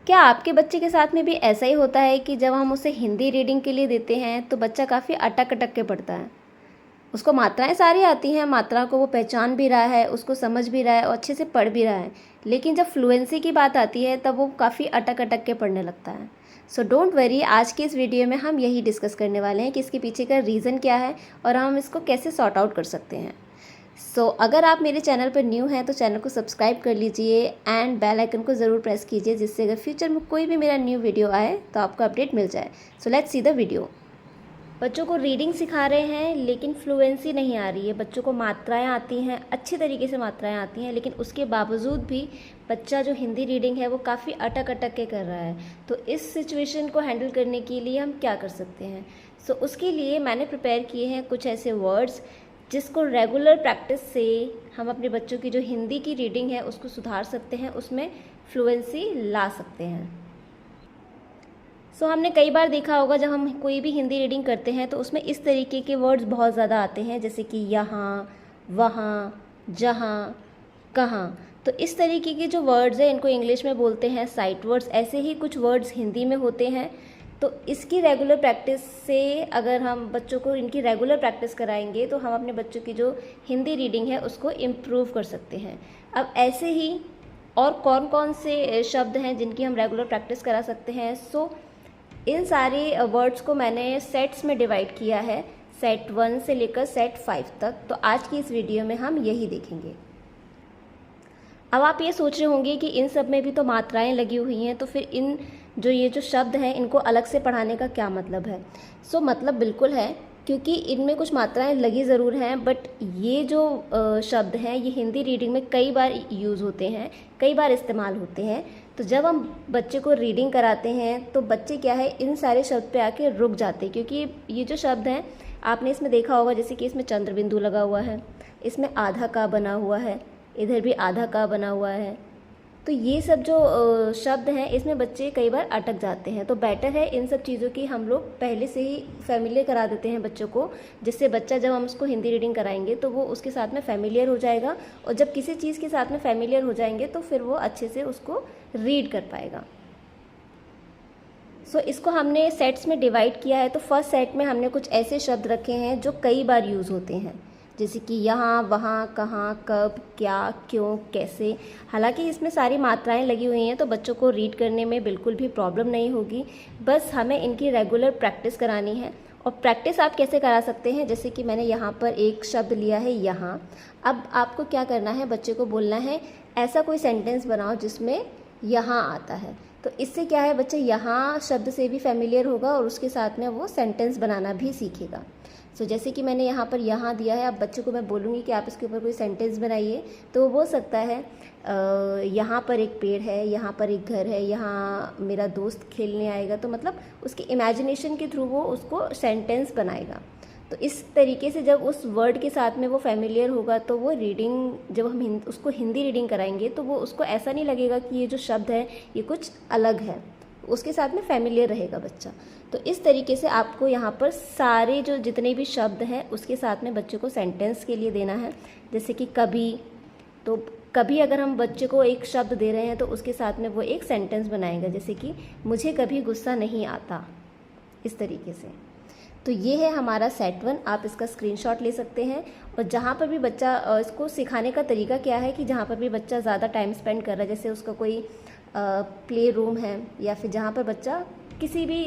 क्या आपके बच्चे के साथ में भी ऐसा ही होता है कि जब हम उसे हिंदी रीडिंग के लिए देते हैं तो बच्चा काफ़ी अटक अटक के पढ़ता है? उसको मात्राएं सारी आती हैं, मात्रा को वो पहचान भी रहा है, उसको समझ भी रहा है और अच्छे से पढ़ भी रहा है, लेकिन जब फ्लुएंसी की बात आती है तब वो काफ़ी अटक अटक के पढ़ने लगता है। सो डोंट वरी, आज के इस वीडियो में हम यही डिस्कस करने वाले हैं कि इसके पीछे का रीज़न क्या है और हम इसको कैसे सॉर्ट आउट कर सकते हैं। अगर आप मेरे चैनल पर न्यू हैं तो चैनल को सब्सक्राइब कर लीजिए एंड बेल आइकन को ज़रूर प्रेस कीजिए, जिससे अगर फ्यूचर में कोई भी मेरा न्यू वीडियो आए तो आपको अपडेट मिल जाए। So let's see the video. बच्चों को रीडिंग सिखा रहे हैं लेकिन फ्लुएंसी नहीं आ रही है। बच्चों को मात्राएं आती हैं, अच्छी तरीके से मात्राएं आती हैं, लेकिन उसके बावजूद भी बच्चा जो हिंदी रीडिंग है वो काफ़ी अटक अटक के कर रहा है। तो इस सिचुएशन को हैंडल करने के लिए हम क्या कर सकते हैं? उसके लिए मैंने प्रिपेयर किए हैं कुछ ऐसे वर्ड्स जिसको रेगुलर प्रैक्टिस से हम अपने बच्चों की जो हिंदी की रीडिंग है उसको सुधार सकते हैं, उसमें फ्लुएंसी ला सकते हैं। हमने कई बार देखा होगा जब हम कोई भी हिंदी रीडिंग करते हैं तो उसमें इस तरीके के वर्ड्स बहुत ज़्यादा आते हैं, जैसे कि यहाँ, वहाँ, जहाँ, कहाँ। तो इस तरीके के जो वर्ड्स हैं इनको इंग्लिश में बोलते हैं साइट वर्ड्स। ऐसे ही कुछ वर्ड्स हिंदी में होते हैं। तो इसकी रेगुलर प्रैक्टिस से अगर हम बच्चों को इनकी रेगुलर प्रैक्टिस कराएंगे तो हम अपने बच्चों की जो हिंदी रीडिंग है उसको इम्प्रूव कर सकते हैं। अब ऐसे ही और कौन कौन से शब्द हैं जिनकी हम रेगुलर प्रैक्टिस करा सकते हैं? इन सारे वर्ड्स को मैंने सेट्स में डिवाइड किया है, सेट 1 से लेकर सेट 5 तक। तो आज की इस वीडियो में हम यही देखेंगे। अब आप ये सोच रहे होंगे कि इन सब में भी तो मात्राएं लगी हुई हैं, तो फिर ये जो शब्द हैं इनको अलग से पढ़ाने का क्या मतलब है? मतलब बिल्कुल है, क्योंकि इनमें कुछ मात्राएं लगी ज़रूर हैं, बट ये जो शब्द हैं ये हिंदी रीडिंग में कई बार यूज़ होते हैं, कई बार इस्तेमाल होते हैं। तो जब हम बच्चे को रीडिंग कराते हैं तो बच्चे क्या है, इन सारे शब्द पे आके रुक जाते हैं, क्योंकि ये जो शब्द हैं आपने इसमें देखा होगा, जैसे कि इसमें चंद्र बिंदु लगा हुआ है, इसमें आधा का बना हुआ है, इधर भी आधा का बना हुआ है। तो ये सब जो शब्द हैं इसमें बच्चे कई बार अटक जाते हैं। तो बेटर है इन सब चीज़ों की हम लोग पहले से ही फैमिलियर करा देते हैं बच्चों को, जिससे बच्चा जब हम उसको हिंदी रीडिंग कराएंगे तो वो उसके साथ में फैमिलियर हो जाएगा, और जब किसी चीज़ के साथ में फैमिलियर हो जाएंगे तो फिर वो अच्छे से उसको रीड कर पाएगा। इसको हमने सेट्स में डिवाइड किया है। तो फर्स्ट सेट में हमने कुछ ऐसे शब्द रखे हैं जो कई बार यूज़ होते हैं, जैसे कि यहाँ, वहाँ, कहाँ, कब, क्या, क्यों, कैसे। हालांकि इसमें सारी मात्राएं लगी हुई हैं तो बच्चों को रीड करने में बिल्कुल भी प्रॉब्लम नहीं होगी, बस हमें इनकी रेगुलर प्रैक्टिस करानी है। और प्रैक्टिस आप कैसे करा सकते हैं? जैसे कि मैंने यहाँ पर एक शब्द लिया है यहाँ। अब आपको क्या करना है, बच्चे को बोलना है ऐसा कोई सेंटेंस बनाओ जिसमें यहाँ आता है। तो इससे क्या है, बच्चा यहाँ शब्द से भी फैमिलियर होगा और उसके साथ में वो सेंटेंस बनाना भी सीखेगा। जैसे कि मैंने यहाँ पर यहाँ दिया है, अब बच्चों को मैं बोलूँगी कि आप इसके ऊपर कोई सेंटेंस बनाइए, तो वो बोल सकता है यहाँ पर एक पेड़ है, यहाँ पर एक घर है, यहाँ मेरा दोस्त खेलने आएगा। तो मतलब उसकी इमेजिनेशन के थ्रू वो उसको सेंटेंस बनाएगा। तो इस तरीके से जब उस वर्ड के साथ में वो फैमिलियर होगा तो वो रीडिंग, जब हम उसको हिंदी रीडिंग कराएंगे तो वो उसको ऐसा नहीं लगेगा कि ये जो शब्द है ये कुछ अलग है, उसके साथ में फैमिलियर रहेगा बच्चा। तो इस तरीके से आपको यहाँ पर सारे जो जितने भी शब्द हैं उसके साथ में बच्चे को सेंटेंस के लिए देना है। जैसे कि कभी, तो कभी अगर हम बच्चे को एक शब्द दे रहे हैं तो उसके साथ में वो एक सेंटेंस बनाएगा, जैसे कि मुझे कभी गुस्सा नहीं आता, इस तरीके से। तो ये है हमारा सेट 1। आप इसका स्क्रीनशॉट ले सकते हैं। और जहाँ पर भी बच्चा, इसको सिखाने का तरीका क्या है कि जहाँ पर भी बच्चा ज़्यादा टाइम स्पेंड कर रहा है, जैसे उसका कोई प्ले रूम है या फिर जहाँ पर बच्चा किसी भी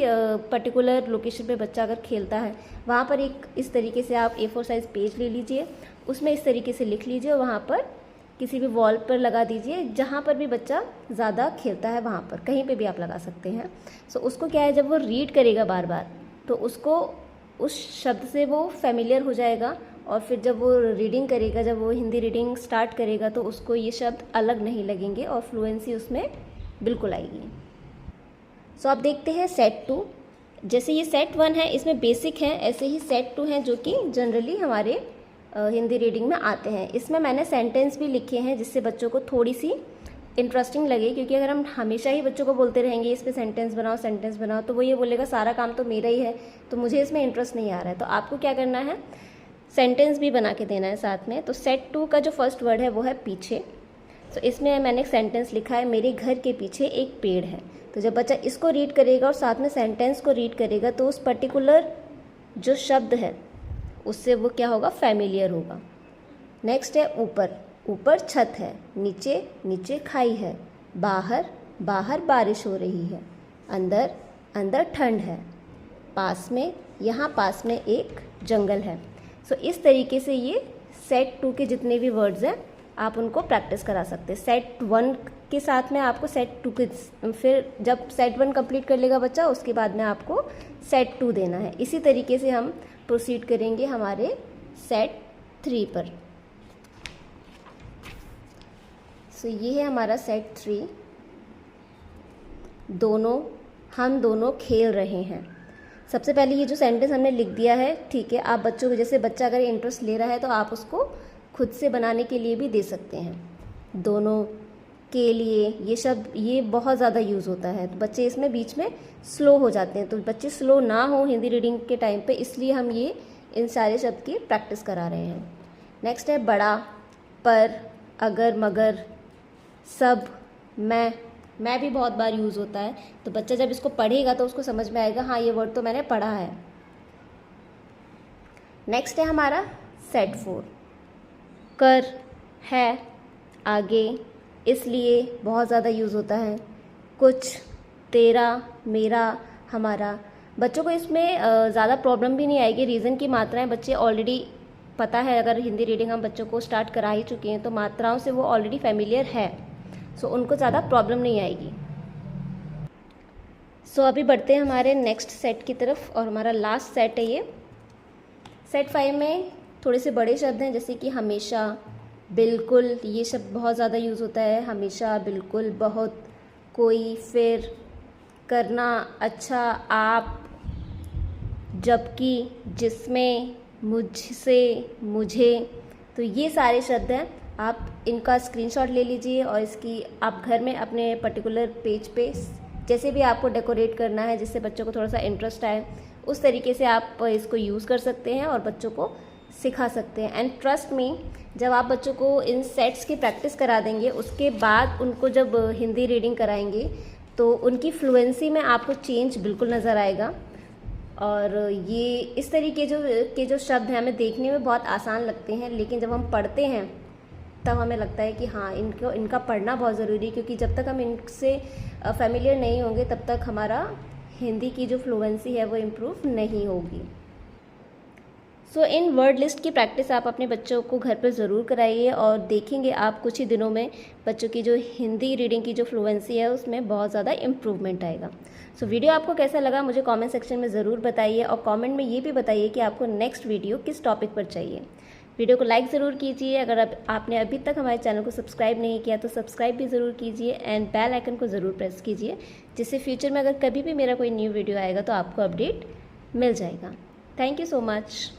पर्टिकुलर लोकेशन पे बच्चा अगर खेलता है, वहाँ पर एक इस तरीके से आप A4 साइज़ पेज ले लीजिए, उसमें इस तरीके से लिख लीजिए और वहाँ पर किसी भी वॉल पर लगा दीजिए, जहाँ पर भी बच्चा ज़्यादा खेलता है वहाँ पर कहीं पे भी आप लगा सकते हैं। उसको क्या है, जब वो रीड करेगा बार बार तो उसको उस शब्द से वो फैमिलियर हो जाएगा, और फिर जब वो रीडिंग करेगा, जब वो हिंदी रीडिंग स्टार्ट करेगा तो उसको ये शब्द अलग नहीं लगेंगे और फ्लुएंसी उसमें बिल्कुल आएगी। आप देखते हैं सेट 2। जैसे ये सेट 1 है इसमें बेसिक है, ऐसे ही सेट 2 हैं जो कि जनरली हमारे हिंदी रीडिंग में आते हैं। इसमें मैंने सेंटेंस भी लिखे हैं जिससे बच्चों को थोड़ी सी इंटरेस्टिंग लगे, क्योंकि अगर हम हमेशा ही बच्चों को बोलते रहेंगे इस पे सेंटेंस बनाओ, तो वो ये बोलेगा सारा काम तो मेरा ही है, तो मुझे इसमें इंटरेस्ट नहीं आ रहा है। तो आपको क्या करना है, सेंटेंस भी बना के देना है साथ में। तो सेट 2 का जो फर्स्ट वर्ड है वो है पीछे। सो इसमें मैंने एक सेंटेंस लिखा है, मेरे घर के पीछे एक पेड़ है। तो जब बच्चा इसको रीड करेगा और साथ में सेंटेंस को रीड करेगा तो उस पर्टिकुलर जो शब्द है उससे वो क्या होगा, फैमिलियर होगा। नेक्स्ट है ऊपर, ऊपर छत है, नीचे नीचे खाई है, बाहर बाहर बारिश हो रही है, अंदर अंदर ठंड है, पास में, यहाँ पास में एक जंगल है। सो इस तरीके से ये सेट 2 के जितने भी वर्ड्स हैं आप उनको प्रैक्टिस करा सकते हैं। सेट 1 के साथ में आपको सेट 2 के, फिर जब सेट 1 कंप्लीट कर लेगा बच्चा उसके बाद में आपको सेट 2 देना है। इसी तरीके से हम प्रोसीड करेंगे हमारे सेट 3 पर। सो ये है हमारा सेट 3। हम दोनों खेल रहे हैं। सबसे पहले ये जो सेंटेंस हमने लिख दिया है, ठीक है, आप बच्चों को, जैसे बच्चा अगर इंटरेस्ट ले रहा है तो आप उसको खुद से बनाने के लिए भी दे सकते हैं। दोनों के लिए ये शब्द ये बहुत ज़्यादा यूज़ होता है, तो बच्चे इसमें बीच में स्लो हो जाते हैं। तो बच्चे स्लो ना हो हिंदी रीडिंग के टाइम पे, इसलिए हम ये इन सारे शब्द की प्रैक्टिस करा रहे हैं। नेक्स्ट है बड़ा, पर, अगर, मगर, सब, मैं भी बहुत बार यूज़ होता है। तो बच्चा जब इसको पढ़ेगा तो उसको समझ में आएगा, हाँ ये वर्ड तो मैंने पढ़ा है। नेक्स्ट है हमारा सेट 4, कर, है, आगे, इसलिए बहुत ज़्यादा यूज़ होता है, कुछ, तेरा, मेरा, हमारा। बच्चों को इसमें ज़्यादा प्रॉब्लम भी नहीं आएगी। रीज़न की मात्राएं बच्चे ऑलरेडी पता है, अगर हिंदी रीडिंग हम बच्चों को स्टार्ट करा ही चुके हैं तो मात्राओं से वो ऑलरेडी फैमिलियर है। सो उनको ज़्यादा प्रॉब्लम नहीं आएगी। सो अभी बढ़ते हैं हमारे नेक्स्ट सेट की तरफ और हमारा लास्ट सेट है ये। सेट 5 में थोड़े से बड़े शब्द हैं, जैसे कि हमेशा, बिल्कुल, ये शब्द बहुत ज़्यादा यूज़ होता है। हमेशा, बिल्कुल, बहुत, कोई, फिर, करना, अच्छा, आप, जबकि, जिसमें, मुझसे, मुझे। तो ये सारे शब्द हैं। आप इनका स्क्रीनशॉट ले लीजिए और इसकी आप घर में अपने पर्टिकुलर पेज पे जैसे भी आपको डेकोरेट करना है, जिससे बच्चों को थोड़ा सा इंटरेस्ट आए, उस तरीके से आप इसको यूज़ कर सकते हैं और बच्चों को सिखा सकते हैं। एंड ट्रस्ट मी, जब आप बच्चों को इन सेट्स की प्रैक्टिस करा देंगे उसके बाद उनको जब हिंदी रीडिंग कराएंगे तो उनकी फ्लुएंसी में आपको चेंज बिल्कुल नज़र आएगा। और ये इस तरीके के जो शब्द हैं हमें देखने में बहुत आसान लगते हैं, लेकिन जब हम पढ़ते हैं तब हमें लगता है कि हाँ इनका पढ़ना बहुत ज़रूरी है, क्योंकि जब तक हम इनसे फैमिलियर नहीं होंगे तब तक हमारा हिंदी की जो फ्लुएंसी है वो इम्प्रूव नहीं होगी। सो इन वर्ड लिस्ट की प्रैक्टिस आप अपने बच्चों को घर पर ज़रूर कराइए और देखेंगे आप कुछ ही दिनों में बच्चों की जो हिंदी रीडिंग की जो फ्लुएंसी है उसमें बहुत ज़्यादा इम्प्रूवमेंट आएगा। सो वीडियो आपको कैसा लगा मुझे कमेंट सेक्शन में ज़रूर बताइए और कमेंट में ये भी बताइए कि आपको नेक्स्ट वीडियो किस टॉपिक पर चाहिए। वीडियो को लाइक ज़रूर कीजिए। अगर आपने अभी तक हमारे चैनल को सब्सक्राइब नहीं किया तो सब्सक्राइब भी ज़रूर कीजिए एंड बेल आइकन को ज़रूर प्रेस कीजिए, जिससे फ्यूचर में अगर कभी भी मेरा कोई न्यू वीडियो आएगा तो आपको अपडेट मिल जाएगा। Thank you so much.